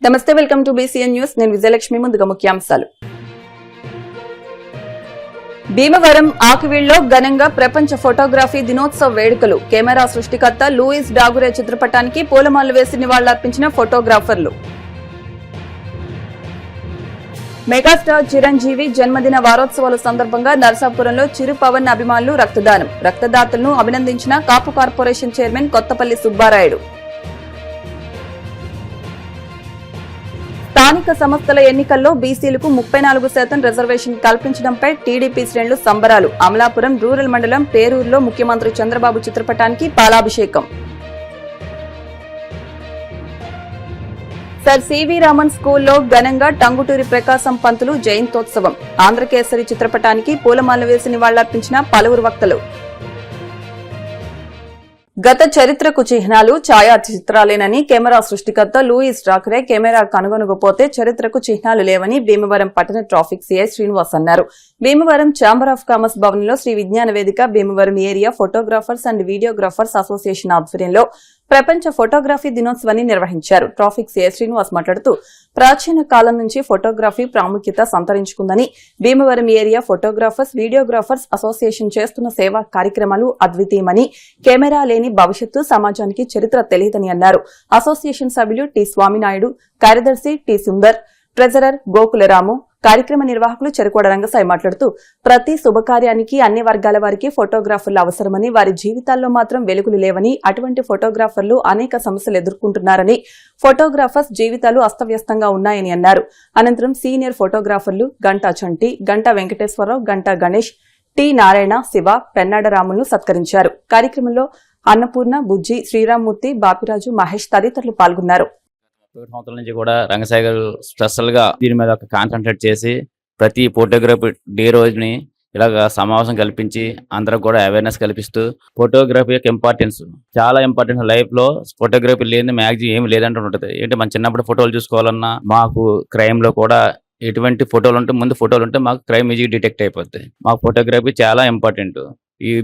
నమస్తే, welcome to BCN news. నేను విజయలక్ష్మి. ముందుగా ముఖ్యాంశాలు. భీమవరం ఆకివీడ్లో ఘనంగా ప్రపంచ ఫోటోగ్రఫీ దినోత్సవ వేడుకలు. కెమెరా సృష్టికర్త లూయిస్ డాగురే చిత్రపటానికి పూలమాలలు వేసి నివాళులర్పించిన ఫోటోగ్రాఫర్లు. మెగాస్టార్ చిరంజీవి జన్మదిన వారోత్సవాల సందర్భంగా నరసాపురంలో చిరు పవన్ అభిమానులు రక్తదానం. రక్తదాతలను అభినందించిన కాపు కార్పొరేషన్ చైర్మన్ కొత్తపల్లి సుబ్బారాయుడు. స్థానిక సంస్థల ఎన్నికల్లో బీసీలకు 34% రిజర్వేషన్ కల్పించడంపై టీడీపీ శ్రేణులు సంబరాలు. అమలాపురం రూరల్ మండలం పేరూరులో ముఖ్యమంత్రి చంద్రబాబు చిత్రపటానికి పాలాభిషేకం. సర్ సివి రామన్ స్కూల్లో ఘనంగా టంగుటూరి ప్రకాశం పంతులు జయంతోత్సవం. ఆంధ్రకేసరి చిత్రపటానికి పూలమాల వేసి నివాళులర్పించిన పలువురు వక్తలు. గత చరిత్రకు చిహ్నాలు ఛాయాచిత్రాలేనని కెమెరా సృష్టికర్త లూయిస్ డాగురే కెమెరా కనుగొనకపోతే చరిత్రకు చిహ్నాలు లేవని భీమవరం పట్టణ ట్రాఫిక్ సిఐ శ్రీనివాస్ అన్నారు. భీమవరం ఛాంబర్ ఆఫ్ కామర్స్ భవన్లో శ్రీ విజ్ఞాన వేదిక Bhimavaram area photographers and videographers association ఆధ్వర్యంలో ప్రపంచ ఫోటోగ్రఫీ దినోత్సవాన్ని నిర్వహించారు. ట్రాఫిక్ సిఐ శ్రీనివాస్ మాట్లాడుతూ ప్రాచీన కాలం నుంచి ఫోటోగ్రఫీ ప్రాముఖ్యత సంతరించుకుందని, Bhimavaram area photographers videographers association చేస్తున్న సేవా కార్యక్రమాలు అద్వితీయమని, కెమెరా లేని భవిష్యత్తు సమాజానికి చరిత్ర తెలియదని అన్నారు. అసోసియేషన్ సభ్యులు టి స్వామినాయుడు, కార్యదర్శి టి సుందర్, ట్రెజరర్ గోకులరాము, కార్యక్రమ నిర్వాహకులు చెరుకోడ రంగసాయి మాట్లాడుతూ ప్రతి శుభకార్యానికి అన్ని వర్గాల వారికి ఫోటోగ్రాఫర్లు అవసరమని, వారి జీవితాల్లో మాత్రం వెలుగులు లేవని, అటువంటి ఫోటోగ్రాఫర్లు అనేక సమస్యలు ఎదుర్కొంటున్నారని, ఫోటోగ్రాఫర్స్ జీవితాలు అస్తవ్యస్తంగా ఉన్నాయని అన్నారు. అనంతరం సీనియర్ ఫోటోగ్రాఫర్లు గంటా చంటి, గంటా వెంకటేశ్వరరావు, గంటా గణేష్, టి నారాయణ, శివ, పెన్నాడ రాములను సత్కరించారు. కార్యక్రమంలో అన్నపూర్ణ, బుజ్జి, శ్రీరామ్మూర్తి, బాపిరాజు, మహేష్ తదితరులు పాల్గొన్నారు. సంవత్సరాల నుంచి కూడా రంగసాయి గారు స్పెషల్ గా దీని మీద ఒక కాన్సన్ట్రేట్ చేసి ప్రతి ఫోటోగ్రఫీ డే రోజుని ఇలాగ సమావేశం కల్పించి అందరికి కూడా అవేర్నెస్ కల్పిస్తూ ఫోటోగ్రఫీ యొక్క ఇంపార్టెన్స్ చాలా ఇంపార్టెంట్. లైఫ్ లో ఫోటోగ్రఫీ లేని మ్యాక్సిమం ఏమి లేదంటూ ఉంటుంది. ఏంటి మన చిన్నప్పుడు ఫోటోలు చూసుకోవాలన్నా మాకు క్రైమ్ లో కూడా ఎటువంటి ఫోటోలు ఉంటే ముందు ఫోటోలు ఉంటే మాకు క్రైమ్ ఈజీ డిటెక్ట్ అయిపోతాయి. మాకు ఫోటోగ్రఫీ చాలా ఇంపార్టెంట్.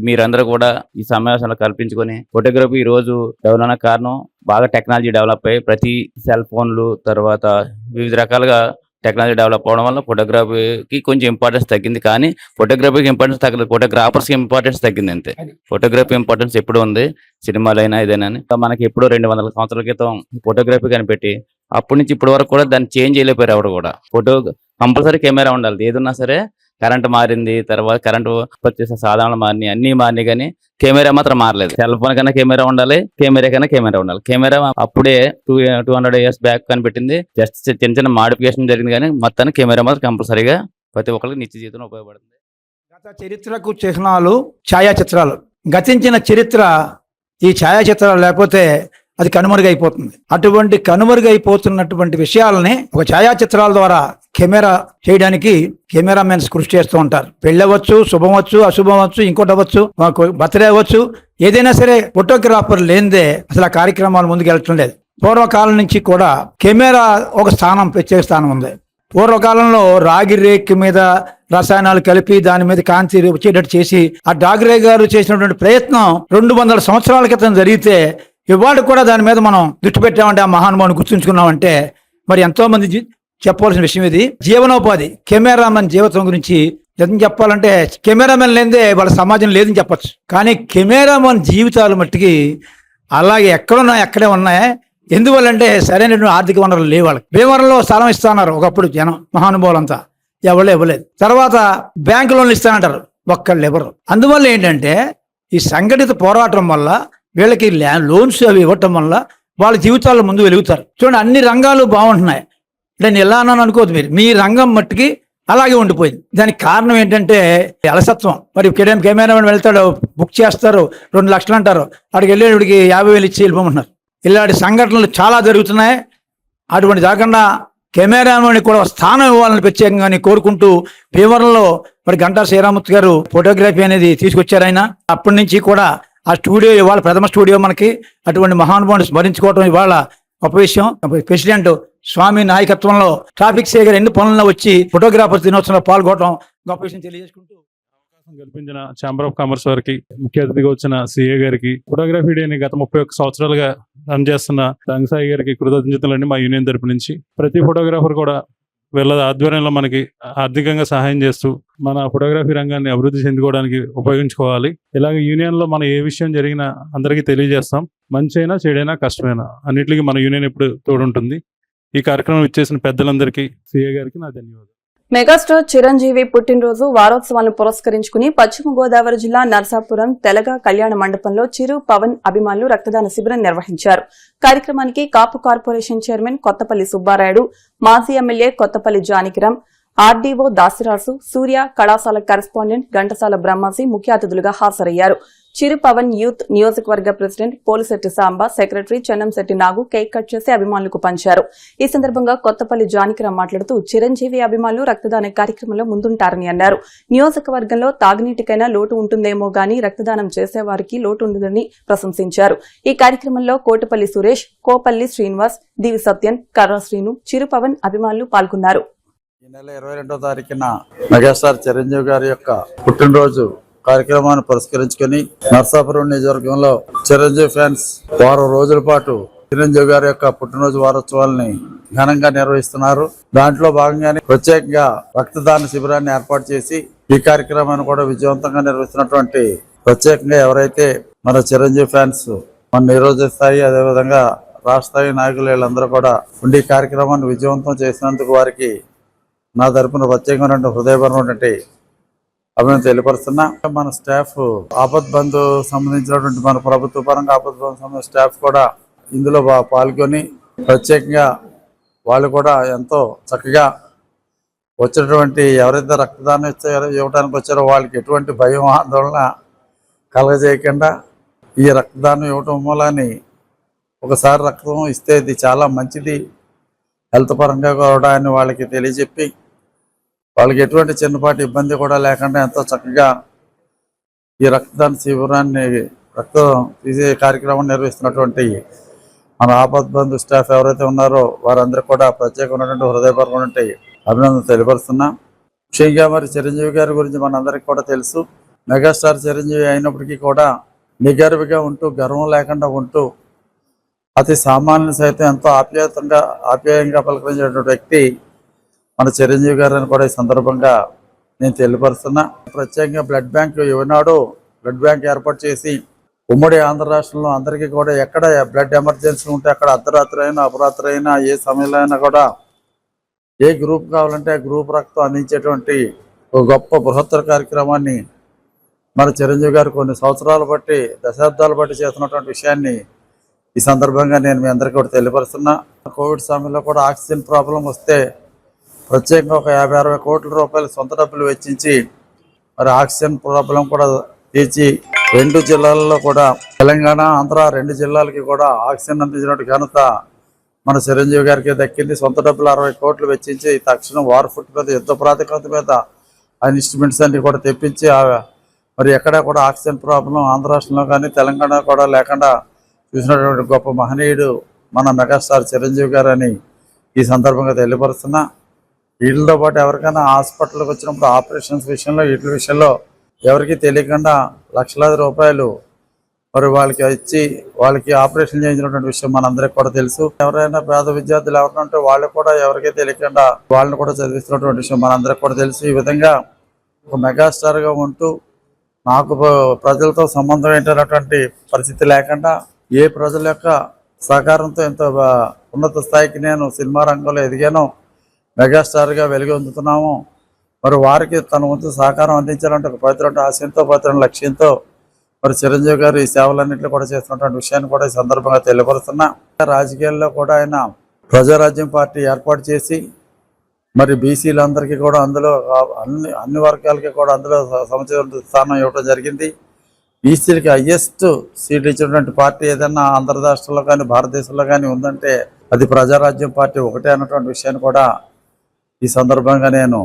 మీరందరూ కూడా ఈ సమావేశంలో కల్పించుకొని ఫోటోగ్రఫీ ఈ రోజు డెవలప్ అయిన కారణం బాగా టెక్నాలజీ డెవలప్ అయ్యి ప్రతి సెల్ ఫోన్లు తర్వాత వివిధ రకాలుగా టెక్నాలజీ డెవలప్ అవడం వల్ల ఫోటోగ్రఫీకి కొంచెం ఇంపార్టెన్స్ తగ్గింది. కానీ ఫోటోగ్రఫీకి ఇంపార్టెన్స్ తగ్గలేదు, ఫోటోగ్రాఫర్స్కి ఇంపార్టెన్స్ తగ్గింది అంతే. ఫోటోగ్రఫీ ఇంపార్టెన్స్ ఎప్పుడు ఉంది, సినిమాలైనా ఏదైనా. మనకి ఎప్పుడో 200 సంవత్సరాల క్రితం ఫోటోగ్రఫీ కనిపెట్టి అప్పటి నుంచి ఇప్పటి వరకు కూడా దాన్ని చేంజ్ చేయలేకపోయారు ఎవరు కూడా. ఫోటో కంపల్సరీ కెమెరా ఉండాలి, ఏదున్నా సరే. కరెంట్ మారింది, తర్వాత కరెంటు వచ్చేసే సాధారణ మారినాయి, అన్ని మారినాయి, కానీ కెమెరా మాత్రం మారలేదు. సెల్ ఫోన్ కన్నా కెమెరా ఉండాలి, కెమెరా కన్నా కెమెరా ఉండాలి. కెమెరా అప్పుడే 200 years బ్యాక్ కనిపెట్టింది. జస్ట్ చిన్న చిన్న మాడిఫికేషన్ జరిగింది, కానీ మొత్తానికి కెమెరా మాత్రం కంపల్సరీగా ప్రతి ఒక్కరికి నిత్య జీవితంలో ఉపయోగపడుతుంది. గత చరిత్రకు చిహ్నాలు ఛాయాచిత్రాలు. గతించిన చరిత్ర ఈ ఛాయాచిత్రాలు లేకపోతే అది కనుమరుగైపోతుంది. అటువంటి కనుమరుగైపోతున్నటువంటి విషయాలని ఒక ఛాయాచిత్రాల ద్వారా కెమెరా చేయడానికి కెమెరామెన్స్ కృషి చేస్తూ ఉంటారు. పెళ్ళవచ్చు, శుభమవచ్చు, అశుభమవచ్చు, ఇంకోటి అవ్వచ్చు, బర్త్డే అవ్వచ్చు, ఏదైనా సరే ఫోటోగ్రాఫర్ లేనిదే అసలు ఆ కార్యక్రమాలు ముందుకు వెళ్ళటం లేదు. పూర్వకాలం నుంచి కూడా కెమెరా ఒక ప్రత్యేక స్థానం ఉంది. పూర్వకాలంలో రాగి రేక్ మీద రసాయనాలు కలిపి దాని మీద కాంతి వచ్చేటట్టు చేసి ఆ డాగురే గారు చేసినటువంటి ప్రయత్నం 200 సంవత్సరాల క్రితం జరిగితే ఇవాళ కూడా దాని మీద మనం దృష్టి పెట్టామంటే, ఆ మహానుభావుని గుర్తుంచుకున్నామంటే మరి ఎంతో మంది చెప్పవలసిన విషయం ఇది. జీవనోపాధి కెమెరామెన్ జీవితం గురించి ఎంత చెప్పాలంటే కెమెరామెన్ లేదే వాళ్ళ సమాజం లేదని చెప్పచ్చు. కానీ కెమెరామెన్ జీవితాలు మట్టికి అలాగే ఎక్కడున్నా ఎక్కడే ఉన్నాయి. ఎందువల్లంటే సరైనటువంటి ఆర్థిక వనరులు లేవు వాళ్ళకి. భీమవరంలో స్థలం ఇస్తాన్నారు ఒకప్పుడు జనం, మహానుభావులంతా ఎవరు ఇవ్వలేదు. తర్వాత బ్యాంకు లోన్లు ఇస్తానంటారు, ఒక్కళ్ళు ఎవరు. అందువల్ల ఏంటంటే ఈ సంఘటిత పోరాటం వల్ల వీళ్ళకి లోన్స్ అవి ఇవ్వటం వల్ల వాళ్ళ జీవితాల్లో ముందు వెలుగుతారు. చూడండి, అన్ని రంగాలు బాగుంటున్నాయి. నేను ఎలా అన్నాను అనుకోవద్దు, మీ రంగం మట్టుకి అలాగే ఉండిపోయింది. దానికి కారణం ఏంటంటే అలసత్వం. మరి కెమెరామెన్ వెళ్తాడు, బుక్ చేస్తారు, 2 లక్షలు అంటారు, అక్కడికి వెళ్ళేటికి 50,000 ఇచ్చి వెళ్ళిపోమంటున్నారు. ఇలాంటి సంఘటనలు చాలా జరుగుతున్నాయి. అటువంటి కాకుండా కెమెరామెన్ కూడా స్థానం ఇవ్వాలని ప్రత్యేకంగా కోరుకుంటూ భీమవరంలో మరి గంటా శ్రీరామ్మూర్తి గారు ఫోటోగ్రఫీ అనేది తీసుకొచ్చారు. ఆయన అప్పటి నుంచి కూడా ఆ స్టూడియో ఇవాళ ప్రథమ స్టూడియో మనకి. అటువంటి మహానుభావుని స్మరించుకోవడం ఇవాళ గొప్ప విషయం. ప్రెసిడెంట్ స్వామి నాయకత్వంలో ట్రాఫిక్ సేగర్ ఎన్ని పనుల్లో వచ్చి ఫోటోగ్రాఫర్స్ దినోత్సవంలో పాల్గొనడం గొప్ప విషయం తెలియజేసుకుంటూ అవకాశం కల్పించిన ఛాంబర్ ఆఫ్ కామర్స్ వారికి, ముఖ్య అతిథిగా వచ్చిన సిఏ గారికి, ఫోటోగ్రఫీ డేని గత 31 సంవత్సరాలుగా రన్ చేస్తున్న రంగసాయి గారికి కృతజ్ఞతలండి మా యూనియన్ తరపు నుంచి. ప్రతి ఫోటోగ్రాఫర్ కూడా వీళ్ళ ఆధ్వర్యంలో మనకి ఆర్థికంగా సహాయం చేస్తూ మన ఫోటోగ్రఫీ రంగాన్ని అభివృద్ధి చెందుకోవడానికి ఉపయోగించుకోవాలి. ఇలాగ యూనియన్లో మన ఏ విషయం జరిగినా అందరికీ తెలియజేస్తాం. మంచి అయినా చెడైనా కష్టమైనా అన్నిటికీ మన యూనియన్ ఎప్పుడు తోడుంటుంది. ఈ కార్యక్రమం ఇచ్చేసిన పెద్దలందరికీ, సిఏ గారికి నా ధన్యవాదాలు. మెగాస్టార్ చిరంజీవి పుట్టినరోజు వారోత్సవాలను పురస్కరించుకుని పశ్చిమ గోదావరి జిల్లా నర్సాపురం తెలగ కళ్యాణ మండపంలో చిరు పవన్ అభిమానులు రక్తదాన శిబిరం నిర్వహించారు. కార్యక్రమానికి కాపు కార్పొరేషన్ చైర్మన్ కొత్తపల్లి సుబ్బారాయుడు, మాజీ ఎమ్మెల్యే కొత్తపల్లి జానకిరాం, ఆర్డీఓ దాసిరాసు, సూర్య కళాశాల కరెస్పాండెంట్ ఘంటసాల బ్రహ్మాసి ముఖ్య అతిథులుగా హాజరయ్యారు. చిరు పవన్ యూత్ నియోజకవర్గ ప్రెసిడెంట్ పోలిశెట్టి సాంబ, సెక్రటరీ చెన్నంశెట్టి నాగు కేక్ కట్ చేసి అభిమానులకు పంచారు. ఈ సందర్భంగా కొత్తపల్లి జానకిరాం మాట్లాడుతూ చిరంజీవి అభిమానులు రక్తదాన కార్యక్రమంలో ముందుంటారని అన్నారు. నియోజకవర్గంలో తాగునీటికైనా లోటు ఉంటుందేమో గానీ రక్తదానం చేసేవారికి లోటు ఉండదని ప్రశంసించారు. ఈ కార్యక్రమంలో కోటపల్లి సురేష్, కోపల్లి శ్రీనివాస్, దివి సత్యన్, కర్ర శ్రీను, చిరు పవన్ అభిమానులు పాల్గొన్నారు. ఈ నెల 22వ తారీఖున మెగాస్టార్ చిరంజీవి గారి యొక్క పుట్టినరోజు కార్యక్రమాన్ని పురస్కరించుకొని నర్సాపురం నియోజకవర్గంలో చిరంజీవి ఫ్యాన్స్ వారం రోజుల పాటు చిరంజీవి గారి యొక్క పుట్టినరోజు వారోత్సవాలని ఘనంగా నిర్వహిస్తున్నారు. దాంట్లో భాగంగానే ప్రత్యేకంగా రక్తదాన శిబిరాన్ని ఏర్పాటు చేసి ఈ కార్యక్రమాన్ని కూడా విజయవంతంగా నిర్వహిస్తున్నటువంటి ప్రత్యేకంగా ఎవరైతే మన చిరంజీవి ఫ్యాన్స్ మన నిరోజక స్థాయి, అదేవిధంగా రాష్ట్ర స్థాయి నాయకులు వీళ్ళందరూ కూడా ఉండి ఈ కార్యక్రమాన్ని విజయవంతం చేసినందుకు వారికి నా తరపున ప్రత్యేకమైన హృదయపూర్వకమైనటువంటి అభినందన తెలియపరుస్తున్నా. మన స్టాఫ్ ఆపద్ బంధు సంబంధించినటువంటి మన ప్రభుత్వ పరంగా ఆపద్ బంధు సంబంధించిన స్టాఫ్ కూడా ఇందులో పాల్గొని ప్రత్యేకంగా వాళ్ళు కూడా ఎంతో చక్కగా వచ్చినటువంటి ఎవరైతే రక్తదానం ఇవ్వడానికి వచ్చారో వాళ్ళకి ఎటువంటి భయం ఆందోళన కలగజేయకుండా ఈ రక్తదానం ఇవ్వటం మూలాన్ని ఒకసారి రక్తం ఇస్తే ఇది చాలా మంచిది, హెల్త్ పరంగా కూడా అని వాళ్ళకి తెలియజెప్పి వాళ్ళకి ఎటువంటి చిన్నపాటి ఇబ్బంది కూడా లేకుండా ఎంతో చక్కగా ఈ రక్తదాన శిబిరాన్ని రక్తం తీసే కార్యక్రమం నిర్వహిస్తున్నటువంటి మన ఆపద్ బంధు స్టాఫ్ ఎవరైతే ఉన్నారో వారందరూ కూడా ప్రత్యేకమైనటువంటి హృదయపూర్వకమైనటువంటి అభినందన తెలియపరుస్తున్నా. ముఖ్యంగా మరి చిరంజీవి గారి గురించి మనందరికీ కూడా తెలుసు. మెగాస్టార్ చిరంజీవి అయినప్పటికీ కూడా నిగర్విగా ఉంటూ, గర్వం లేకుండా ఉంటూ, అతి సామాన్యులు సైతం ఎంతో ఆప్యాయంగా పలకరించేటువంటి వ్యక్తి మన చిరంజీవి గారు అని కూడా ఈ సందర్భంగా నేను తెలియపరుస్తున్నా. ప్రత్యేకంగా బ్లడ్ బ్యాంక్ యువనాడు బ్లడ్ బ్యాంక్ ఏర్పాటు చేసి ఉమ్మడి ఆంధ్ర రాష్ట్రంలో అందరికీ కూడా ఎక్కడ బ్లడ్ ఎమర్జెన్సీ ఉంటే అక్కడ అర్ధరాత్రి అయినా అపరాత్రి అయినా ఏ సమయంలో అయినా కూడా ఏ గ్రూప్ కావాలంటే ఆ గ్రూప్ రక్తం అందించేటువంటి ఒక గొప్ప బృహత్తర కార్యక్రమాన్ని మన చిరంజీవి గారు కొన్ని సంవత్సరాలు బట్టి, దశాబ్దాలు బట్టి చేస్తున్నటువంటి విషయాన్ని ఈ సందర్భంగా నేను మీ అందరికీ కూడా తెలియపరుస్తున్నా. కోవిడ్ సమయంలో కూడా ఆక్సిజన్ ప్రాబ్లం వస్తే ప్రత్యేకంగా ఒక 50-60 కోట్ల రూపాయలు సొంత డబ్బులు వెచ్చించి మరి ఆక్సిజన్ ప్రాబ్లం కూడా తీర్చి 2 జిల్లాల్లో కూడా, తెలంగాణ, ఆంధ్ర 2 జిల్లాలకి కూడా ఆక్సిజన్ అందించినట్టు ఘనత మన చిరంజీవి గారికి దక్కింది. సొంత డబ్బులు 60 కోట్లు వెచ్చించి తక్షణం వార్ ఫుట్ మీద, యుద్ధ ప్రాతిపదిక మీద ఆ ఇన్స్ట్రుమెంట్స్ అన్ని కూడా తెప్పించి మరి ఎక్కడా కూడా ఆక్సిజన్ ప్రాబ్లం ఆంధ్ర రాష్ట్రంలో కానీ తెలంగాణ కూడా లేకుండా చూసినటువంటి గొప్ప మహనీయుడు మన మెగాస్టార్ చిరంజీవి గారు అని ఈ సందర్భంగా తెలియపరుస్తున్నా. వీటితో పాటు ఎవరికైనా హాస్పిటల్కి వచ్చినప్పుడు ఆపరేషన్స్ విషయంలో, వీటి విషయంలో ఎవరికి తెలియకుండా లక్షలాది రూపాయలు మరి వాళ్ళకి ఇచ్చి వాళ్ళకి ఆపరేషన్ చేయించినటువంటి విషయం మనందరికీ కూడా తెలుసు. ఎవరైనా పేద విద్యార్థులు ఎవరైనా ఉంటే వాళ్ళు కూడా ఎవరికీ తెలియకుండా వాళ్ళని కూడా చదివిస్తున్నటువంటి విషయం మనందరికీ కూడా తెలుసు. ఈ విధంగా ఒక మెగాస్టార్గా ఉంటూ నాకు ప్రజలతో సంబంధం ఏంటన్నటువంటి పరిస్థితి లేకుండా ఏ ప్రజల యొక్క సహకారంతో ఎంతో ఉన్నత స్థాయికి నేను సినిమా రంగంలో ఎదిగానో, మెగాస్టార్గా వెలుగొందుతున్నాము. మరి వారికి తన వంతు సహకారం అందించాలంటే ఒక పవిత్రమైన ఆశయంతో, పవిత్రమైన లక్ష్యంతో మరి చిరంజీవి గారు ఈ సేవలన్నింటినీ కూడా చేస్తున్నటువంటి విషయాన్ని కూడా ఈ సందర్భంగా తెలియపరుస్తున్నా. రాజకీయాల్లో కూడా ఆయన ప్రజారాజ్యం పార్టీ ఏర్పాటు చేసి మరి బీసీలందరికీ కూడా అందులో అన్ని వర్గాలకి కూడా అందులో సముచిత స్థానం ఇవ్వడం జరిగింది. బీసీలకి హయ్యెస్ట్ సీట్ ఇచ్చినటువంటి పార్టీ ఏదైనా ఆంధ్ర రాష్ట్రంలో కానీ భారతదేశంలో కానీ ఉందంటే అది ప్రజారాజ్యం పార్టీ ఒకటే అన్నటువంటి విషయాన్ని కూడా ఈ సందర్భంగా నేను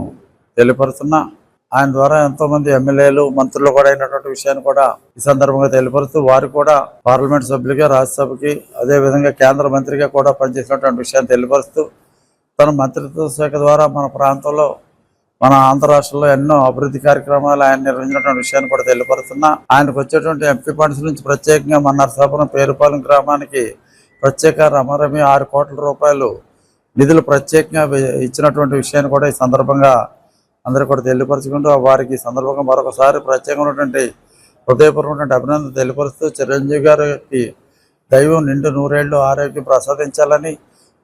తెలియపరుస్తున్నా. ఆయన ద్వారా ఎంతోమంది ఎమ్మెల్యేలు, మంత్రులు కూడా అయినటువంటి విషయాన్ని కూడా ఈ సందర్భంగా తెలియపరుస్తూ వారు కూడా పార్లమెంట్ సభ్యులుగా, రాజ్యసభకి, అదేవిధంగా కేంద్ర మంత్రిగా కూడా పనిచేసినటువంటి విషయాన్ని తెలియపరుస్తూ తన మంత్రిత్వ శాఖ ద్వారా మన ప్రాంతంలో మన ఆంధ్ర రాష్ట్రంలో ఎన్నో అభివృద్ధి కార్యక్రమాలు ఆయన నిర్వహించినటువంటి విషయాన్ని కూడా తెలియపరుస్తున్నా. ఆయనకు వచ్చేటువంటి ఎంపీ ఫండ్స్ నుంచి ప్రత్యేకంగా మన నరసాపురం పేరుపాలెం గ్రామానికి ప్రత్యేక రమరమి 6 కోట్ల రూపాయలు నిధులు ప్రత్యేకంగా ఇచ్చినటువంటి విషయాన్ని కూడా ఈ సందర్భంగా అందరూ కూడా తెలియపరుచుకుంటూ వారికి ఈ సందర్భంగా మరొకసారి ప్రత్యేకమైనటువంటి హృదయపూర్వకమైనటువంటి అభినందన తెలియపరుస్తూ చిరంజీవి గారికి దైవం నిండు 100 ఏళ్ళు ఆరోగ్యం ప్రసాదించాలని,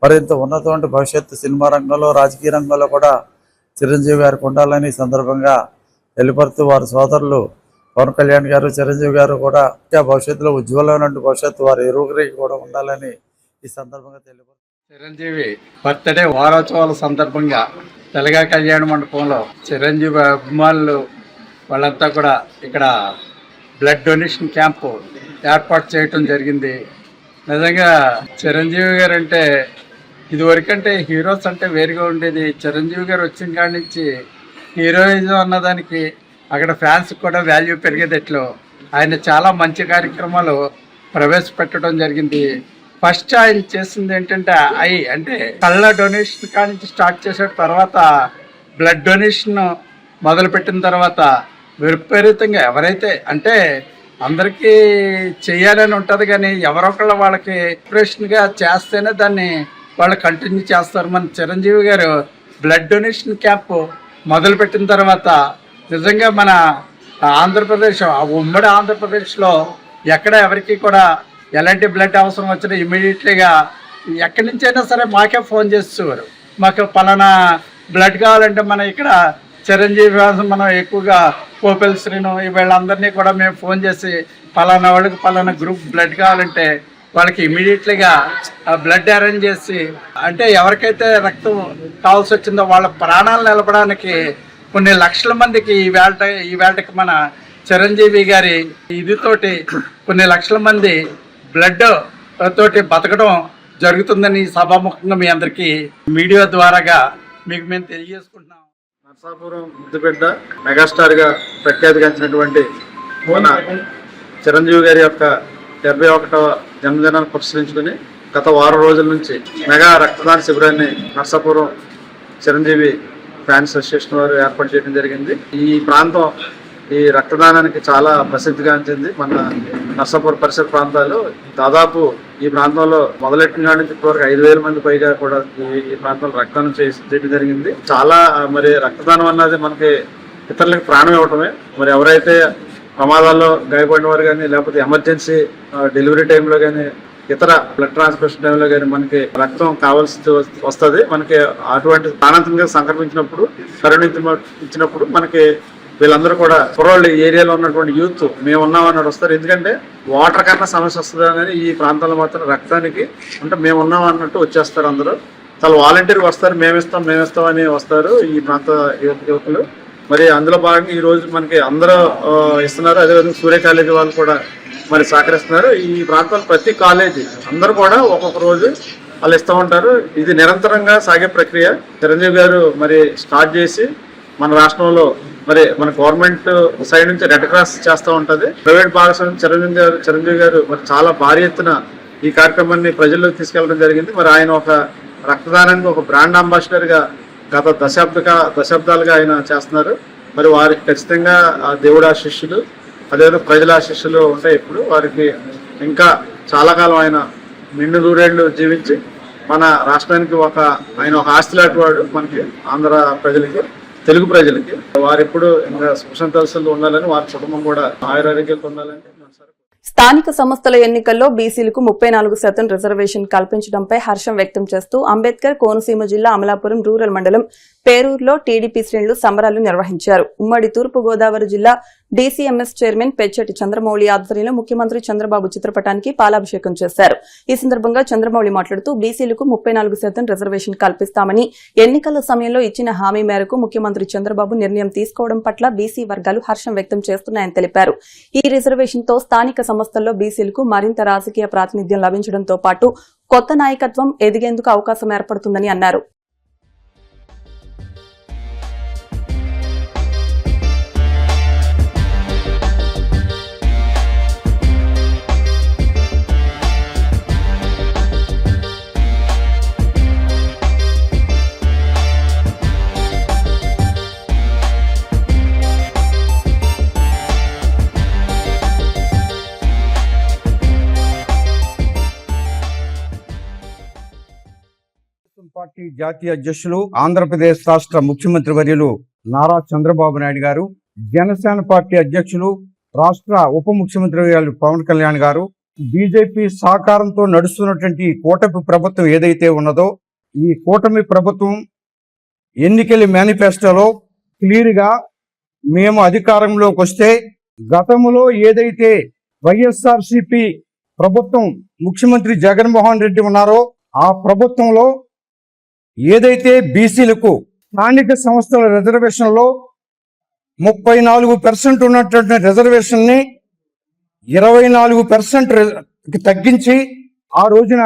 మరింత ఉన్నటువంటి భవిష్యత్తు సినిమా రంగంలో రాజకీయ రంగంలో కూడా చిరంజీవి గారికి ఉండాలని ఈ సందర్భంగా తెలియపరుస్తూ వారి సోదరులు పవన్ కళ్యాణ్ గారు, చిరంజీవి గారు కూడా భవిష్యత్తులో ఉజ్వలమైన భవిష్యత్తు వారి ఇరువురికి కూడా ఉండాలని ఈ సందర్భంగా తెలియపరుస్తారు. చిరంజీవి బర్త్డే వారోత్సవాల సందర్భంగా తెలంగాణ కళ్యాణ మండపంలో చిరంజీవి అభిమానులు వాళ్ళంతా కూడా ఇక్కడ బ్లడ్ డొనేషన్ క్యాంపు ఏర్పాటు చేయటం జరిగింది. నిజంగా చిరంజీవి గారు అంటే ఇదివరకంటే హీరోస్ అంటే వేరుగా ఉండేది. చిరంజీవి గారు వచ్చిన కాడి నుంచి హీరోయిజం అన్నదానికి అక్కడ ఫ్యాన్స్ కూడా వాల్యూ పెరిగేటట్లు ఆయన చాలా మంచి కార్యక్రమాలు ప్రవేశపెట్టడం జరిగింది. ఫస్ట్ ఆయన చేసింది ఏంటంటే అంటే కళ్ళ డొనేషన్ కాడి నుంచి స్టార్ట్ చేసిన తర్వాత బ్లడ్ డొనేషన్ మొదలుపెట్టిన తర్వాత విపరీతంగా ఎవరైతే అంటే అందరికీ చేయాలని ఉంటుంది, కానీ ఎవరొకళ్ళు వాళ్ళకి ఇన్స్పిరేషన్గా చేస్తేనే దాన్ని వాళ్ళు కంటిన్యూ చేస్తారు. మన చిరంజీవి గారు బ్లడ్ డొనేషన్ క్యాంప్ మొదలుపెట్టిన తర్వాత నిజంగా మన ఆంధ్రప్రదేశ్, ఉమ్మడి ఆంధ్రప్రదేశ్లో ఎక్కడ ఎవరికి కూడా ఎలాంటి బ్లడ్ అవసరం వచ్చినా ఇమీడియట్లీగా ఎక్కడి నుంచి అయినా సరే మాకే ఫోన్ చేసేవారు. మాకు పలానా బ్లడ్ కావాలంటే మన ఇక్కడ చిరంజీవి మనం ఎక్కువగా కోపెల్ శ్రీను వీళ్ళందరినీ కూడా మేము ఫోన్ చేసి పలానా వాళ్ళకి పలానా గ్రూప్ బ్లడ్ కావాలంటే వాళ్ళకి ఇమీడియట్లీగా బ్లడ్ అరేంజ్ చేసి, అంటే ఎవరికైతే రక్తం కావాల్సి వచ్చిందో వాళ్ళ ప్రాణాలు నిలపడానికి కొన్ని లక్షల మందికి ఈ వేళకి మన చిరంజీవి గారి ఇదితోటి కొన్ని లక్షల మంది బ్లడ్ తోటి బతకడం జరుగుతుందని సభాముఖంగా మీ అందరికీ మీడియా ద్వారాగా మీకు మేము తెలియజేసుకుంటున్నాం. నరసాపురం ముద్దుబిడ్డ మెగాస్టార్గా ప్రఖ్యాతిగాంచినటువంటి మన చిరంజీవి గారి యొక్క 71వ జన్మదినాన్ని పురస్కరించుకుని గత వారం రోజుల నుంచి మెగా రక్తదాన శిబిరాన్ని నరసాపురం చిరంజీవి ఫ్యాన్స్ అసోసియేషన్ వారు ఏర్పాటు చేయడం జరిగింది. ఈ ప్రాంతం ఈ రక్తదానానికి చాలా ప్రసిద్ధిగాంచింది. మన నర్సాపూర్ పరిసర ప్రాంతాలు దాదాపు ఈ ప్రాంతంలో మొదలెట్టిన నుంచి ఇప్పటివరకు 5,000 మంది పైగా కూడా ఈ ప్రాంతంలో రక్తదానం చేయడం జరిగింది. చాలా మరి రక్తదానం అన్నది మనకి ఇతరులకు ప్రాణం ఇవ్వటమే. మరి ఎవరైతే ప్రమాదాల్లో గాయపడిన వారు కానీ, లేకపోతే ఎమర్జెన్సీ డెలివరీ టైంలో కానీ, ఇతర బ్లడ్ ట్రాన్స్ఫ్యూషన్ టైంలో కానీ మనకి రక్తం కావాల్సి వస్తుంది. మనకి అటువంటి ప్రాణాంతంగా సంక్రమించినప్పుడు ఇచ్చినప్పుడు మనకి వీళ్ళందరూ కూడా కుర్రోళ్ళు ఏరియాలో ఉన్నటువంటి యూత్ మేము ఉన్నామన్నాడు వస్తారు. ఎందుకంటే వాటర్ కన్నా సమస్య వస్తుంది కానీ ఈ ప్రాంతంలో మాత్రం రక్తానికి అంటే మేము ఉన్నాం అన్నట్టు వచ్చేస్తారు. అందరూ చాలా వాలంటీర్గా వస్తారు. మేమిస్తాం అని వస్తారు ఈ ప్రాంత యువకులు. మరి అందులో భాగంగా ఈ రోజు మనకి అందరూ ఇస్తున్నారు. అదేవిధంగా సూర్య కాలేజీ వాళ్ళు కూడా మరి సహకరిస్తున్నారు. ఈ ప్రాంతంలో ప్రతి కాలేజీ అందరూ కూడా ఒక్కొక్క రోజు వాళ్ళు ఇస్తూ ఉంటారు. ఇది నిరంతరంగా సాగే ప్రక్రియ. చిరంజీవి గారు మరి స్టార్ట్ చేసి మన రాష్ట్రంలో మరి మన గవర్నమెంట్ సైడ్ నుంచి రెడ్ క్రాస్ చేస్తూ ఉంటుంది. ప్రైవేట్ భాగస్వామ్యం చిరంజీవి గారు మరి చాలా భారీ ఎత్తున ఈ కార్యక్రమాన్ని ప్రజల్లోకి తీసుకెళ్లడం జరిగింది. మరి ఆయన ఒక రక్తదానానికి ఒక బ్రాండ్ అంబాసిడర్ గా గత దశాబ్దాలుగా ఆయన చేస్తున్నారు. మరి వారికి ఖచ్చితంగా దేవుడు ఆశీస్సులు, అదేవిధంగా ప్రజల ఆశీస్సులు ఉంటాయి. ఇప్పుడు వారికి ఇంకా చాలా కాలం ఆయన నిండు 100 ఏళ్ళు జీవించి మన రాష్ట్రానికి ఆయన ఒక ఆస్తి లాంటి వాడు మనకి ఆంధ్ర ప్రజలకి, తెలుగు ప్రజలకి. వారు ఎప్పుడు ఇంకా సుఖసంతోషాలతో ఉండాలని, వారి కుటుంబం కూడా ఆయురారోగ్యాలతో ఉండాలని. స్థానిక సంస్థల ఎన్నికల్లో బీసీలకు 34% రిజర్వేషన్ కల్పించడంపై హర్షం వ్యక్తం చేస్తూ అంబేద్కర్ కోనసీమ జిల్లా అమలాపురం రూరల్ మండలం పేరూరులో టీడీపీ శ్రేణులు సంబరాలు నిర్వహించారు. ఉమ్మడి తూర్పు గోదావరి జిల్లా డీసీఎంఎస్ చైర్మన్ పెచ్చటి చంద్రమౌళి ఆధ్వర్యంలో ముఖ్యమంత్రి చంద్రబాబు చిత్రపటానికి పాలాభిషేకం చేశారు. ఈ సందర్భంగా చంద్రమౌళి మాట్లాడుతూ బీసీలకు 34% రిజర్వేషన్ కల్పిస్తామని ఎన్నికల సమయంలో ఇచ్చిన హామీ మేరకు ముఖ్యమంత్రి చంద్రబాబు నిర్ణయం తీసుకోవడం పట్ల బీసీ వర్గాలు హర్షం వ్యక్తం చేస్తున్నాయని తెలిపారు. ఈ రిజర్వేషన్తో స్థానిక సంస్థల్లో బీసీలకు మరింత రాజకీయ ప్రాతినిధ్యం లభించడంతో పాటు కొత్త నాయకత్వం ఎదిగేందుకు అవకాశం ఏర్పడుతుందని అన్నారు. పార్టీ జాతీయ అధ్యక్షులు ఆంధ్రప్రదేశ్ రాష్ట్ర ముఖ్యమంత్రి వర్యులు నారా చంద్రబాబు నాయుడు గారు, జనసేన పార్టీ అధ్యక్షులు రాష్ట్ర ఉప ముఖ్యమంత్రి వర్యులు పవన్ కళ్యాణ్ గారు, బీజేపీ సహకారంతో నడుస్తున్నటువంటి కూటమి ప్రభుత్వం ఏదైతే ఉన్నదో ఈ కూటమి ప్రభుత్వం ఎన్నికల మేనిఫెస్టోలో క్లియర్గా మేము అధికారంలోకి వస్తే గతంలో ఏదైతే వైఎస్ఆర్సీపీ ప్రభుత్వం ముఖ్యమంత్రి జగన్మోహన్ రెడ్డి ఉన్నారో ఆ ప్రభుత్వంలో ఏదైతే బీసీలకు స్థానిక సంస్థల రిజర్వేషన్లో 34% ఉన్నటువంటి రిజర్వేషన్ని 24% తగ్గించి ఆ రోజున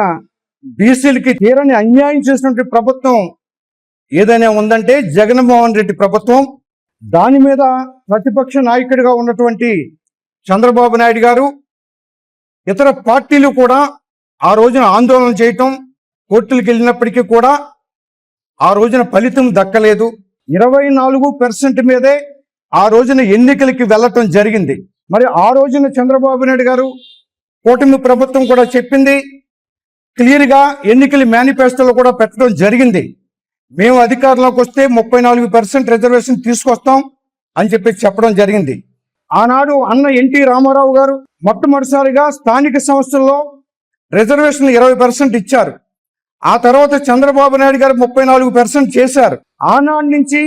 బీసీలకి తీరని అన్యాయం చేసినటువంటి ప్రభుత్వం ఏదైనా ఉందంటే జగన్మోహన్ రెడ్డి ప్రభుత్వం. దాని మీద ప్రతిపక్ష నాయకుడిగా ఉన్నటువంటి చంద్రబాబు నాయుడు గారు, ఇతర పార్టీలు కూడా ఆ రోజున ఆందోళన చేయటం, కోర్టులకు వెళ్ళినప్పటికీ కూడా ఆ రోజున ఫలితం దక్కలేదు. 24% మీదే ఆ రోజున ఎన్నికలకి వెళ్ళటం జరిగింది. మరి ఆ రోజున చంద్రబాబు నాయుడు గారు కూటమి ప్రభుత్వం కూడా చెప్పింది క్లియర్గా, ఎన్నికల మేనిఫెస్టోలో కూడా పెట్టడం జరిగింది, మేము అధికారంలోకి వస్తే 34% రిజర్వేషన్ తీసుకొస్తాం అని చెప్పడం జరిగింది. ఆనాడు అన్న ఎన్టీ రామారావు గారు మొట్టమొదటిసారిగా స్థానిక సంస్థల్లో రిజర్వేషన్ 20% ఇచ్చారు. ఆ తర్వాత చంద్రబాబు నాయుడు గారు 34% చేశారు. ఆనాడు నుంచి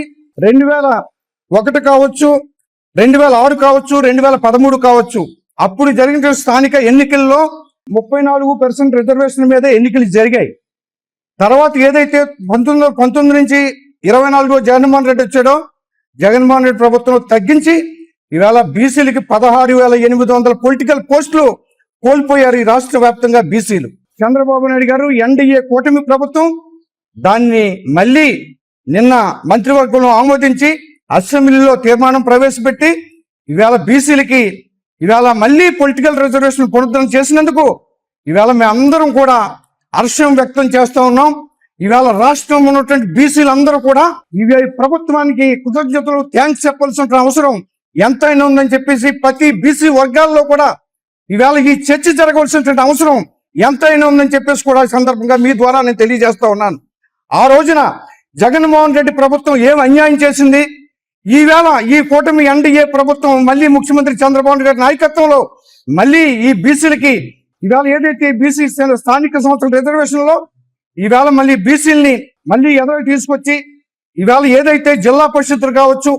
2001 కావచ్చు, 2006 కావచ్చు, 2013 కావచ్చు, అప్పుడు జరిగిన స్థానిక ఎన్నికల్లో 34% రిజర్వేషన్ మీద ఎన్నికలు జరిగాయి. తర్వాత ఏదైతే 19 నుంచి 24 జగన్మోహన్ రెడ్డి వచ్చాడో జగన్మోహన్ రెడ్డి ప్రభుత్వం తగ్గించి ఇవాళ బీసీలకి 16,800 పొలిటికల్ పోస్టులు కోల్పోయారు ఈ రాష్ట్ర వ్యాప్తంగా బీసీలు. చంద్రబాబు నాయుడు గారు ఎన్డీఏ కూటమి ప్రభుత్వం దాన్ని మళ్ళీ నిన్న మంత్రివర్గంలో ఆమోదించి అసెంబ్లీలో తీర్మానం ప్రవేశపెట్టి ఇవాళ బీసీలకి ఇవాళ మళ్ళీ పొలిటికల్ రిజర్వేషన్ పునరుద్ధరణ చేసినందుకు ఇవాళ మేమందరం కూడా హర్షం వ్యక్తం చేస్తూ ఉన్నాం. ఇవాళ రాష్ట్రంలో ఉన్నటువంటి బీసీలు అందరూ కూడా ఇవి ప్రభుత్వానికి కృతజ్ఞతలు, థ్యాంక్స్ చెప్పాల్సిన అవసరం ఎంతైనా ఉందని చెప్పేసి ప్రతి బీసీ వర్గాల్లో కూడా ఇవాళ ఈ చర్చ జరగవలసినటువంటి అవసరం ఎంతైనా ఉందని చెప్పేసి కూడా ఈ సందర్భంగా మీ ద్వారా నేను తెలియజేస్తా ఉన్నాను. ఆ రోజున జగన్మోహన్ రెడ్డి ప్రభుత్వం ఏం అన్యాయం చేసింది, ఈవేళ ఈ కూటమి ఎన్డీఏ ప్రభుత్వం మళ్ళీ ముఖ్యమంత్రి చంద్రబాబు గారి నాయకత్వంలో మళ్ళీ ఈ బీసీలకి ఇవాళ ఏదైతే బీసీ స్థానిక సంస్థల రిజర్వేషన్ లో ఈవేళ మళ్ళీ బీసీలని మళ్ళీ ఎదురు తీసుకొచ్చి ఇవాళ ఏదైతే జిల్లా పరిషత్తులు కావచ్చు,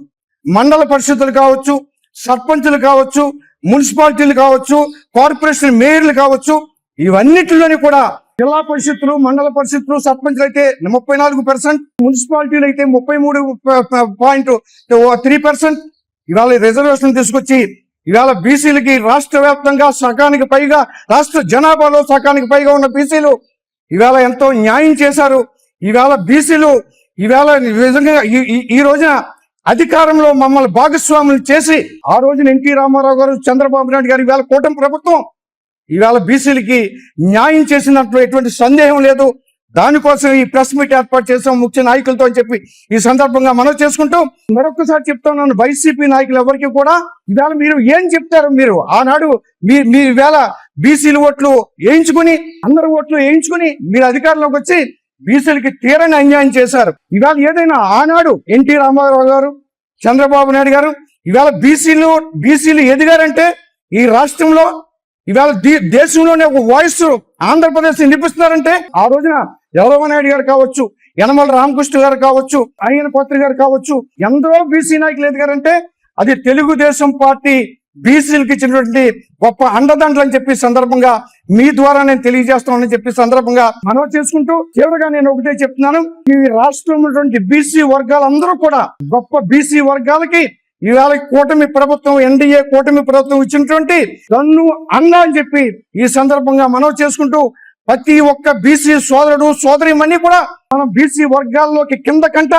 మండల పరిషత్తులు కావచ్చు, సర్పంచులు కావచ్చు, మున్సిపాలిటీలు కావచ్చు, కార్పొరేషన్ మేయర్లు కావచ్చు, ఇవన్నిటిలోని కూడా జిల్లా పరిషత్తులు, మండల పరిషత్తులు, సర్పంచులు అయితే 34%, మున్సిపాలిటీలు అయితే 33.3% ఇవాళ రిజర్వేషన్ తీసుకొచ్చి ఇవాళ బీసీలకి రాష్ట్ర వ్యాప్తంగా సగానికి పైగా, రాష్ట్ర జనాభాలో సగానికి పైగా ఉన్న బీసీలు ఇవాళ ఎంతో న్యాయం చేశారు. ఇవాళ బీసీలు ఇవాళ విధంగా ఈ రోజున అధికారంలో మమ్మల్ని భాగస్వాములు చేసి ఆ రోజున ఎన్టీ రామారావు గారు, చంద్రబాబు నాయుడు గారు ఇవాళ కూటమి ప్రభుత్వం ఇవాళ బీసీలకి న్యాయం చేసినట్లు ఎటువంటి సందేహం లేదు. దానికోసం ఈ ప్రెస్ మీట్ ఏర్పాటు చేసాం ముఖ్య నాయకులతో అని చెప్పి ఈ సందర్భంగా మనం చేసుకుంటూ మరొకసారి చెప్తున్నాను, వైసీపీ నాయకులు ఎవరికి కూడా ఇవాళ మీరు ఏం చెప్తారు, మీరు ఆనాడు మీ ఇవాళ బీసీలు ఓట్లు వేయించుకుని, అందరు ఓట్లు వేయించుకుని మీరు అధికారంలోకి వచ్చి బీసీలకి తీరని అన్యాయం చేశారు. ఇవాళ ఏదైనా ఆనాడు ఎన్టీ రామారావు గారు, చంద్రబాబు నాయుడు గారు ఇవాళ బీసీలు ఎదిగారంటే ఈ రాష్ట్రంలో ఇవాళ దేశంలోనే ఒక వాయిస్ ఆంధ్రప్రదేశ్ నిలిపిస్తున్నారంటే ఆ రోజున చంద్రబాబు నాయుడు గారు కావచ్చు, యనమల రామకృష్ణ గారు కావచ్చు, అయ్యన పాత్ర గారు కావచ్చు, ఎందరో బీసీ నాయకులు ఎదిగారంటే అది తెలుగుదేశం పార్టీ బీసీలకు ఇచ్చినటువంటి గొప్ప అండదండలు అని చెప్పి సందర్భంగా మీ ద్వారా నేను తెలియజేస్తానని చెప్పి సందర్భంగా మనం చేసుకుంటూ చివరిగా నేను ఒకటే చెప్తున్నాను, ఈ రాష్ట్రంలో ఉన్నటువంటి బీసీ వర్గాలందరూ కూడా గొప్ప బీసీ వర్గాలకి ఇవాళ కూటమి ప్రభుత్వం, ఎన్డీఏ కూటమి ప్రభుత్వం ఇచ్చినటువంటి దన్ను అండ అని చెప్పి ఈ సందర్భంగా మనం చేసుకుంటూ ప్రతి ఒక్క బీసీ సోదరుడు సోదరిమణి కూడా మనం బీసీ వర్గాల్లోకి కింద కంట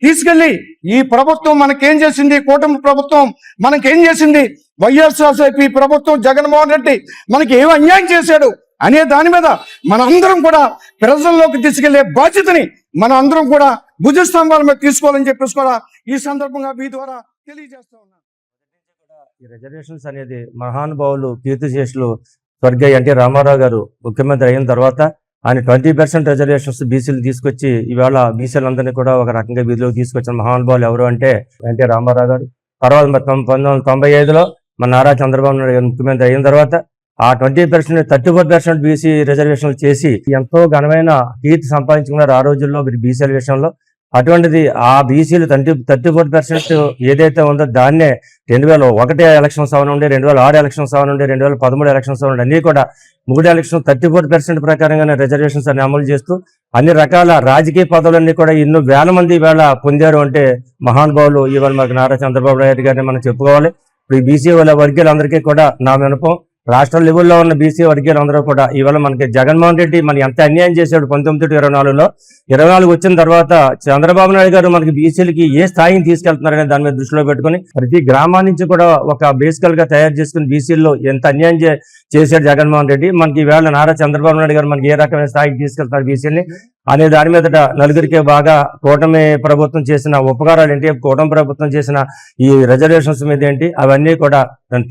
తీసుకెళ్లి ఈ ప్రభుత్వం మనకేం చేసింది, కూటమి ప్రభుత్వం మనకేం చేసింది, వైఎస్ఆర్సీపీ ప్రభుత్వం జగన్మోహన్ రెడ్డి మనకి ఏం అన్యాయం చేశాడు అనే దాని మీద మనందరం కూడా ప్రజల్లోకి తీసుకెళ్లే బాధ్యతని మనం అందరం కూడా భుజస్తంభాల మీద తీసుకోవాలని చెప్పేసి కూడా ఈ సందర్భంగా మీ ద్వారా తెలియజేస్తా ఉన్నాను. ఈ రిజర్వేషన్స్ అనేది మహానుభావులు, కీర్తిశేషులు స్వర్గీయ ఎన్టీ రామారావు గారు ముఖ్యమంత్రి అయిన తర్వాత ఆయన 20% రిజర్వేషన్స్ బీసీలు తీసుకొచ్చి ఇవాళ బీసీలందరినీ కూడా ఒక రకంగా వీధిలోకి తీసుకొచ్చిన మహానుభావులు ఎవరు అంటే ఎన్టీ రామారావు గారు. తర్వాత 1995లో మన నారా చంద్రబాబు నాయుడు గారు ముఖ్యమంత్రి అయిన తర్వాత ఆ 20% 34% బీసీ రిజర్వేషన్లు చేసి ఎంతో ఘనమైన కీర్తి సంపాదించుకున్నారు ఆ రోజుల్లో బీసీల విషయంలో. అటువంటిది ఆ బీసీలు 34% ఏదైతే ఉందో దాన్నే 2001 ఎలక్షన్స్ అవనండి, 2006 ఎలక్షన్స్ అవనండి, 2013 ఎలక్షన్స్ అవనండి అన్ని కూడా 3 ఎలక్షన్ 34% ప్రకారంగానే రిజర్వేషన్స్ అన్ని అమలు చేస్తూ అన్ని రకాల రాజకీయ పదవులన్నీ కూడా ఎన్నో వేల మంది ఇవాళ పొందారు అంటే మహానుభావులు ఇవాళ మనకు నారా చంద్రబాబు నాయుడు గారిని మనం చెప్పుకోవాలి. ఇప్పుడు ఈ బీసీ వర్గీయులందరికీ కూడా నా వినపం, రాష్ట్ర లెవెల్లో ఉన్న బీసీ వర్గీయులందరూ కూడా ఇవాళ మనకి జగన్మోహన్ రెడ్డి మన ఎంత అన్యాయం చేశాడు 1924లో. 24 వచ్చిన తర్వాత చంద్రబాబు నాయుడు గారు మనకి బీసీలకి ఏ స్థాయిని తీసుకెళ్తున్నారనే దాని మీద దృష్టిలో పెట్టుకుని ప్రతి గ్రామాల నుంచి కూడా ఒక బేసికల్ గా తయారు చేసుకుని బీసీల్లో ఎంత అన్యాయం చేశాడు జగన్మోహన్ రెడ్డి. మనకి ఈవేళ నారా చంద్రబాబు నాయుడు గారు మనకి ఏ రకమైన స్థాయికి తీసుకెళ్తున్నారు బీసీని అనే దాని మీద నలుగురికి బాగా కూటమి ప్రభుత్వం చేసిన ఉపకారాలు ఏంటి, కూటమి ప్రభుత్వం చేసిన ఈ రిజర్వేషన్స్ మీద ఏంటి అవన్నీ కూడా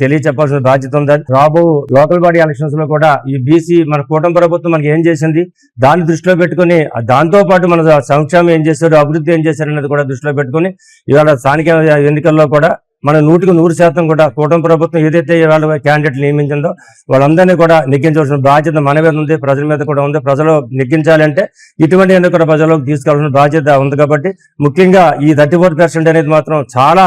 తెలియచెప్పాల్సిన బాధ్యత ఉంది. రాబో లోకల్ బాడీ ఎలక్షన్స్ లో కూడా ఈ బీసీ మన కూటమి ప్రభుత్వం మనకి ఏం చేసింది దాన్ని దృష్టిలో పెట్టుకుని దాంతో పాటు మన సంక్షేమం ఏం చేశారు, అభివృద్ధి ఏం చేశారు అనేది కూడా దృష్టిలో పెట్టుకుని ఇవాళ స్థానిక ఎన్నికల్లో కూడా మన 100% కూడా కూటమి ప్రభుత్వం ఏదైతే ఇవాళ క్యాండిడేట్లు నియమించిందో వాళ్ళందరినీ కూడా నెగ్గించవలసిన బాధ్యత మన మీద ఉంది, ప్రజల మీద కూడా ఉంది. ప్రజలు నెగ్గించాలంటే ఇటువంటి ఎన్నికల ప్రజలకు తీసుకెళ్లాల్సిన బాధ్యత ఉంది. కాబట్టి ముఖ్యంగా ఈ 34% అనేది మాత్రం చాలా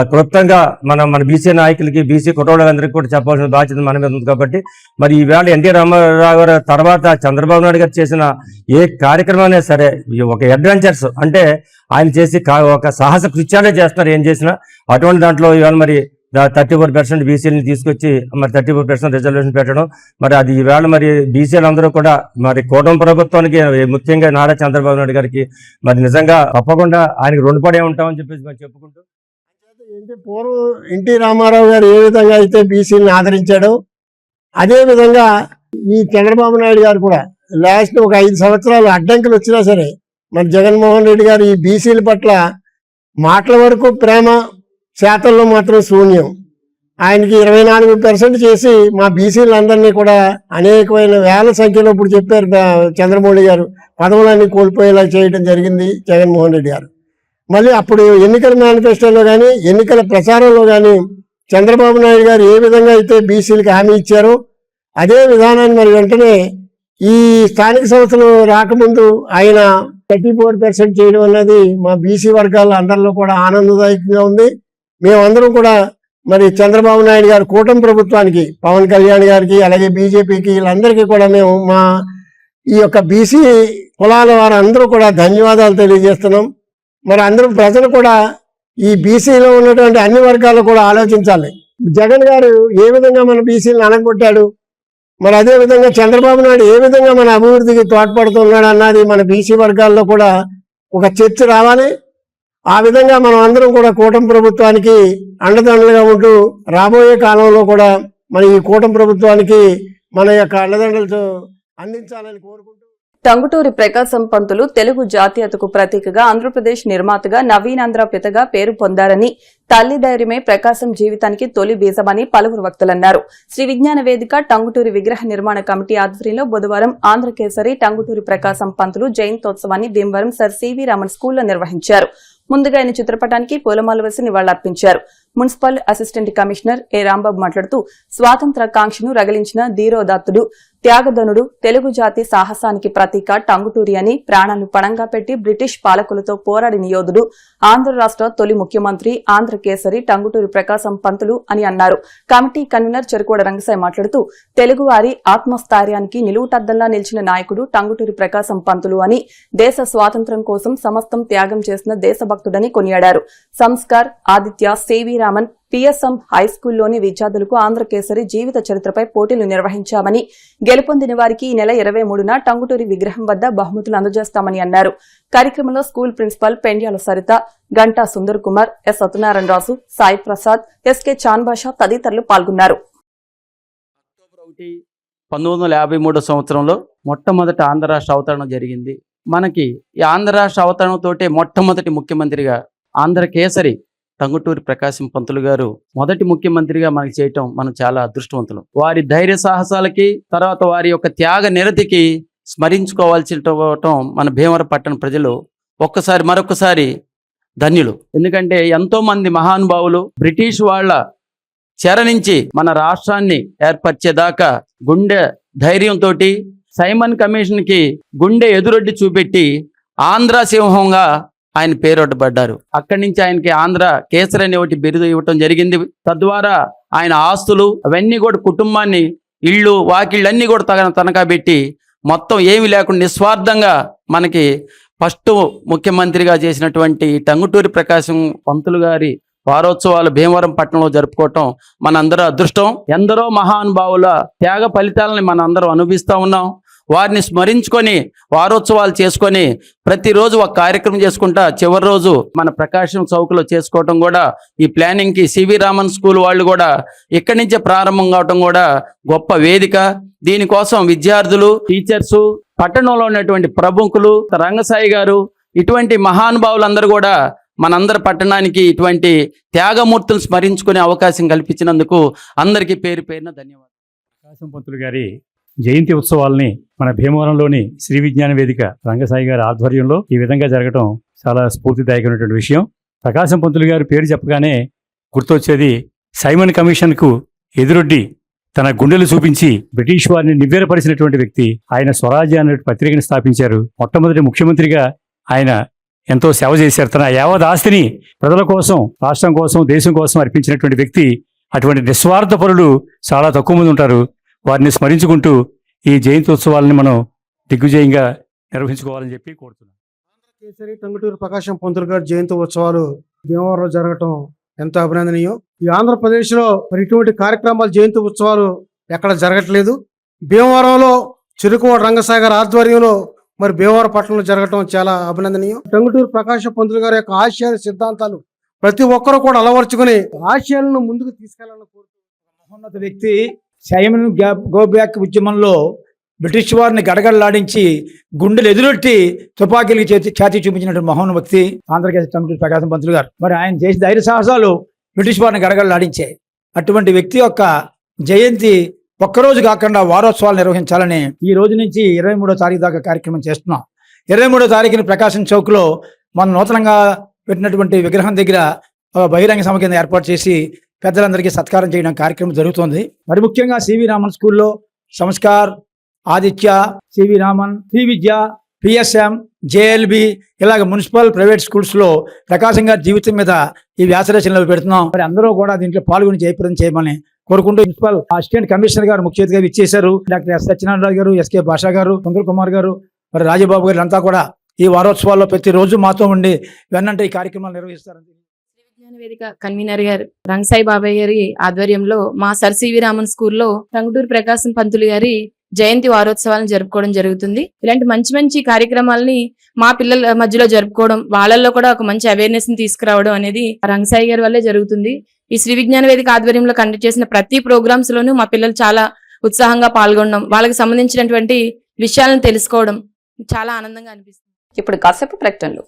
క్లుప్తంగా మన బీసీ నాయకులకి బీసీ కుటుంబాలందరికీ కూడా చెప్పాల్సిన బాధ్యత మన మీద ఉంది. కాబట్టి మరి ఈవేళ ఎన్టీ రామారావు గారు తర్వాత చంద్రబాబు నాయుడు గారు చేసిన ఏ కార్యక్రమాన్ని సరే ఒక అడ్వెంచర్స్ అంటే ఆయన చేసి ఒక సాహస కృత్యాలే చేస్తున్నారు ఏం చేసినా. అటువంటి దాంట్లో ఇవాళ మరి 34% బీసీలని తీసుకొచ్చి మరి 34% రిజర్వేషన్ పెట్టడం మరి అది ఈవేళ మరి బీసీలందరూ కూడా మరి కూటమి ప్రభుత్వానికి ముఖ్యంగా నారా చంద్రబాబు నాయుడు గారికి మరి నిజంగా తప్పకుండా ఆయనకి రుణపడే ఉంటామని చెప్పేసి మనం చెప్పుకుంటూ పూర్వం ఎన్టీ రామారావు గారు ఏ విధంగా అయితే బీసీలను ఆదరించాడో అదే విధంగా ఈ చంద్రబాబు నాయుడు గారు కూడా లాస్ట్ ఒక 5 సంవత్సరాలు అడ్డంకులు వచ్చినా సరే మన జగన్మోహన్ రెడ్డి గారు ఈ బీసీల పట్ల మాటల వరకు ప్రేమ, శాతంలో మాత్రం శూన్యం. ఆయనకి 24% చేసి మా బీసీలందరినీ కూడా అనేకమైన వేల సంఖ్యలో ఇప్పుడు చెప్పారు చంద్రమౌళి గారు పదవులన్నీ కోల్పోయేలా చేయడం జరిగింది జగన్మోహన్ రెడ్డి గారు. మళ్ళీ అప్పుడు ఎన్నికల మేనిఫెస్టోలో కానీ ఎన్నికల ప్రచారంలో కానీ చంద్రబాబు నాయుడు గారు ఏ విధంగా అయితే బీసీలకు హామీ ఇచ్చారో అదే విధానాన్ని మరి వెంటనే ఈ స్థానిక సంస్థలు రాకముందు ఆయన 34% చేయడం అన్నది మా బీసీ వర్గాల అందరిలో కూడా ఆనందదాయకంగా ఉంది. మేమందరం కూడా మరి చంద్రబాబు నాయుడు గారు కూటమి ప్రభుత్వానికి, పవన్ కళ్యాణ్ గారికి, అలాగే బీజేపీకి వీళ్ళందరికీ కూడా మేము మా ఈ యొక్క బీసీ కులాల వారు అందరూ కూడా ధన్యవాదాలు తెలియజేస్తున్నాం. మరి అందరూ ప్రజలు కూడా ఈ బీసీలో ఉన్నటువంటి అన్ని వర్గాలు కూడా ఆలోచించాలి. జగన్ గారు ఏ విధంగా మన బీసీలను అనగొట్టాడు, మరి అదే విధంగా చంద్రబాబు నాయుడు ఏ విధంగా మన అభివృద్ధికి తోడ్పడుతున్నాడు అన్నది మన బీసీ వర్గాల్లో కూడా ఒక చర్చ రావాలి. ఆ విధంగా మనం అందరం కూడా కూటమి ప్రభుత్వానికి అండదండలుగా ఉంటూ రాబోయే కాలంలో కూడా మన ఈ కూటమి ప్రభుత్వానికి మన యొక్క అండదండలతో అందించాలని కోరుకుంటూ టంగుటూరి ప్రకాశం పంతులు తెలుగు జాతీయతకు ప్రతీకగా ఆంధ్రప్రదేశ్ నిర్మాతగా నవీనాంధ్ర పితగా పేరు పొందారని, తల్లి ధైర్యమే ప్రకాశం జీవితానికి తొలి బీజమని పలువురు వక్తలన్నారు. శ్రీ విజ్ఞాన వేదిక టంగుటూరి విగ్రహ నిర్మాణ కమిటీ ఆధ్వర్యంలో బుధవారం ఆంధ్రకేసరి టంగుటూరి ప్రకాశం పంతులు జయంతోత్సవాన్ని భీమవరం సర్ సివి రామన్ స్కూల్లో నిర్వహించారు. ముందుగా ఆయన చిత్రపటానికి పూలమాల వేసి నివాళులర్పించారు. మున్సిపల్ అసిస్టెంట్ కమిషనర్ ఏ రాంబాబు మాట్లాడుతూ స్వాతంత్ర కాంక్షను రగిలించిన ధీరోదాత్తుడు, త్యాగధనుడు, తెలుగు జాతి సాహసానికి ప్రతీక టంగుటూరి అని ప్రాణాలు పణంగా పెట్టి బ్రిటిష్ పాలకులతో పోరాడిన యోధుడు, ఆంధ్ర రాష్ట్ర తొలి ముఖ్యమంత్రి, ఆంధ్రకేసరి టంగుటూరి ప్రకాశం పంతులు అని అన్నారు. కమిటీ కన్వీనర్ చెరుకోడ రంగసాయి మాట్లాడుతూ తెలుగువారి ఆత్మస్థైర్యానికి నిలువుటద్దంలా నిలిచిన నాయకుడు టంగుటూరి ప్రకాశం పంతులు అని, దేశ స్వాతంత్ర్యం కోసం సమస్తం త్యాగం చేసిన దేశభక్తుడని కొనియాడారు. సంస్కార్, ఆదిత్య, సివి రామన్ పిఎస్ఎం హైస్కూల్లోని విద్యార్థులకు ఆంధ్రకేసరి జీవిత చరిత్రపై పోటీలు నిర్వహించామని, గెలుపొందిన వారికి ఈ నెల 23న టంగుటూరి విగ్రహం వద్ద బహుమతులు అందజేస్తామని అన్నారు. కార్యక్రమంలో school principal Pendyala Saritha, Ganta Sundar Kumar, S Satyanarayanaraju, Sai Prasad, SK Chanbasha తదితరులు పాల్గొన్నారు. 1953 సంవత్సరంలో మొట్టమొదటి ఆంధ్ర రాష్ట్ర అవతరణ జరిగింది. మనకి ఈ ఆంధ్ర రాష్ట్ర అవతరణతోటే మొట్టమొదటి ముఖ్యమంత్రిగా ఆంధ్రకేసరి టంగుటూరి ప్రకాశం పంతులు గారు మొదటి ముఖ్యమంత్రిగా మనకి చేయటం మనం చాలా అదృష్టవంతులు. వారి ధైర్య సాహసాలకి, తర్వాత వారి యొక్క త్యాగ నిరతికి స్మరించుకోవాల్సిన మన భీమవరం పట్టణ ప్రజలు మరొకసారి ధన్యులు. ఎందుకంటే ఎంతో మంది మహానుభావులు బ్రిటిష్ వాళ్ళ చెర నుంచి మన రాష్ట్రాన్ని ఏర్పరిచేదాకా గుండె ధైర్యంతో సైమన్ కమిషన్కి గుండె ఎదురొడ్డి చూపెట్టి ఆంధ్ర సింహంగా ఆయన పేరొడ్డబడ్డారు. అక్కడి నుంచి ఆయనకి ఆంధ్ర కేసరి అనే ఒకటి బిరుదు ఇవ్వటం జరిగింది. తద్వారా ఆయన ఆస్తులు అవన్నీ కూడా కుటుంబాన్ని ఇళ్ళు వాకిళ్ళన్నీ కూడా తనఖా పెట్టి మొత్తం ఏమీ లేకుండా నిస్వార్థంగా మనకి ఫస్ట్ ముఖ్యమంత్రిగా చేసినటువంటి టంగుటూరి ప్రకాశం పంతులు గారి వారోత్సవాలు భీమవరం పట్టణంలో జరుపుకోవటం మనందరూ అదృష్టం. ఎందరో మహానుభావుల త్యాగ ఫలితాలని మనం అందరం అనుభవిస్తూ ఉన్నాం. వారిని స్మరించుకొని వారోత్సవాలు చేసుకొని ప్రతిరోజు ఒక కార్యక్రమం చేసుకుంటా చివరి రోజు మన ప్రకాశం చౌక్లో చేసుకోవటం కూడా ఈ ప్లానింగ్కి సివి రామన్ స్కూల్ వాళ్ళు కూడా ఇక్కడి నుంచే ప్రారంభం కావటం కూడా గొప్ప వేదిక. దీనికోసం విద్యార్థులు, టీచర్సు, పట్టణంలో ఉన్నటువంటి ప్రముఖులు, రంగసాయి గారు, ఇటువంటి మహానుభావులందరూ కూడా మనందరి పట్టణానికి ఇటువంటి త్యాగమూర్తులు స్మరించుకునే అవకాశం కల్పించినందుకు అందరికీ పేరు పేరున ధన్యవాదాలు. ప్రకాశం పంతులు గారి జయంతి ఉత్సవాల్ని మన భీమవరంలోని శ్రీ విజ్ఞాన వేదిక రంగసాయి గారి ఆధ్వర్యంలో ఈ విధంగా జరగడం చాలా స్ఫూర్తిదాయకమైనటువంటి విషయం. ప్రకాశం పంతులు గారి పేరు చెప్పగానే గుర్తొచ్చేది సైమన్ కమిషన్కు ఎదురొడ్డి తన గుండెలు చూపించి బ్రిటిష్ వారిని నివ్వెరపరిచినటువంటి వ్యక్తి. ఆయన స్వరాజ్య అనే పత్రికను స్థాపించారు. మొట్టమొదటి ముఖ్యమంత్రిగా ఆయన ఎంతో సేవ చేశారు. తన యావత్ ఆస్తిని ప్రజల కోసం, రాష్ట్రం కోసం, దేశం కోసం అర్పించినటువంటి వ్యక్తి. అటువంటి నిస్వార్థ పరులు చాలా తక్కువ మంది ఉంటారు. వారిని స్మరించుకుంటూ ఈ జయంతి ఉత్సవాలని మనం దిగ్విజయంగా నిర్వహించుకోవాలని చెప్పి కోరుతున్నాను. కేసరి టంగుటూరి ప్రకాశం పంతులు గారి జయంతి ఉత్సవాలు భీమవరంలో జరగటం ఎంతో అభినందనీయం. ఈ ఆంధ్రప్రదేశ్లో మరి ఇటువంటి కార్యక్రమాలు, జయంతి ఉత్సవాలు ఎక్కడ జరగట్లేదు. భీమవరంలో చెరుకువాడ రంగసాయి గారి ఆధ్వర్యంలో మరి భీమవరం పట్టణంలో జరగటం చాలా అభినందనీయం. టంగుటూరి ప్రకాశం పంతులు గారి యొక్క ఆశయాల సిద్ధాంతాలు ప్రతి ఒక్కరూ కూడా అలవర్చుకుని ఆశయాలను ముందుకు తీసుకెళ్లాలని కోరుతున్నాను. మహోన్నత వ్యక్తి సైమన్ గో బ్యాక్ ఉద్యమంలో బ్రిటిష్ వారిని గడగడలాడించి గుండెలు ఎదురొట్టి తుపాకీలకి ఛాతీ చూపించినటువంటి మహోన్నత వ్యక్తి ఆంధ్రప్రదేశ్ టంగుటూరి ప్రకాశం పంతులు గారు. మరి ఆయన చేసిన ధైర్య సాహసాలు బ్రిటిష్ వారిని గడగడలాడించాయి. అటువంటి వ్యక్తి యొక్క జయంతి ఒక్కరోజు కాకుండా వారోత్సవాలు నిర్వహించాలని ఈ రోజు నుంచి 23వ తారీఖు దాకా కార్యక్రమం చేస్తున్నాం. 23వ తారీఖున ప్రకాశం చౌక్లో మనం నూతనంగా పెట్టినటువంటి విగ్రహం దగ్గర బహిరంగ సభ కింద ఏర్పాటు చేసి పెద్దలందరికీ సత్కారం చేయడం కార్యక్రమం జరుగుతోంది. మరి ముఖ్యంగా సివి రామన్ స్కూల్లో సంస్కార్, ఆదిత్య, సివి రామన్, శ్రీ విద్య, పిఎస్ఎం, జేఎల్బి ఇలాగ మున్సిపల్, ప్రైవేట్ స్కూల్స్లో ప్రకాశం గారి జీవితం మీద ఈ వ్యాసరచనలు పెడుతున్నాం. మరి అందరూ కూడా దీంట్లో పాల్గొని జయప్రదం చేయమని కోరుకుంటూ మున్సిపల్ అసిస్టెంట్ కమిషనర్ గారు ముఖ్య అతిథిగా ఇచ్చేశారు. డాక్టర్ ఎస్ సత్యనారాయణ గారు, ఎస్కే భాషా గారు, సుందర్ కుమార్ గారు, మరి రాజబాబు గారు అంతా కూడా ఈ వారోత్సవాల్లో ప్రతిరోజు మాతో ఉండి వెన్నంటే ఈ కార్యక్రమాలు నిర్వహిస్తారు. విజ్ఞాన వేదిక కన్వీనర్ గారు రంగసాయి బాబాయ్ గారి ఆధ్వర్యంలో మా సర్ సివి రామన్ స్కూల్లో టంగుటూరి ప్రకాశం పంతులు గారి జయంతి వారోత్సవాలను జరుపుకోవడం జరుగుతుంది. ఇలాంటి మంచి మంచి కార్యక్రమాలని మా పిల్లల మధ్యలో జరుపుకోవడం, వాళ్ళల్లో కూడా ఒక మంచి అవేర్నెస్ ని తీసుకురావడం అనేది రంగసాయి గారి వల్లే జరుగుతుంది. ఈ శ్రీ విజ్ఞాన వేదిక ఆధ్వర్యంలో కండక్ట్ చేసిన ప్రతి ప్రోగ్రామ్స్ లోనూ మా పిల్లలు చాలా ఉత్సాహంగా పాల్గొనడం, వాళ్ళకి సంబంధించినటువంటి విషయాలను తెలుసుకోవడం చాలా ఆనందంగా అనిపిస్తుంది. ఇప్పుడు కాసేపు ప్రకటనలు.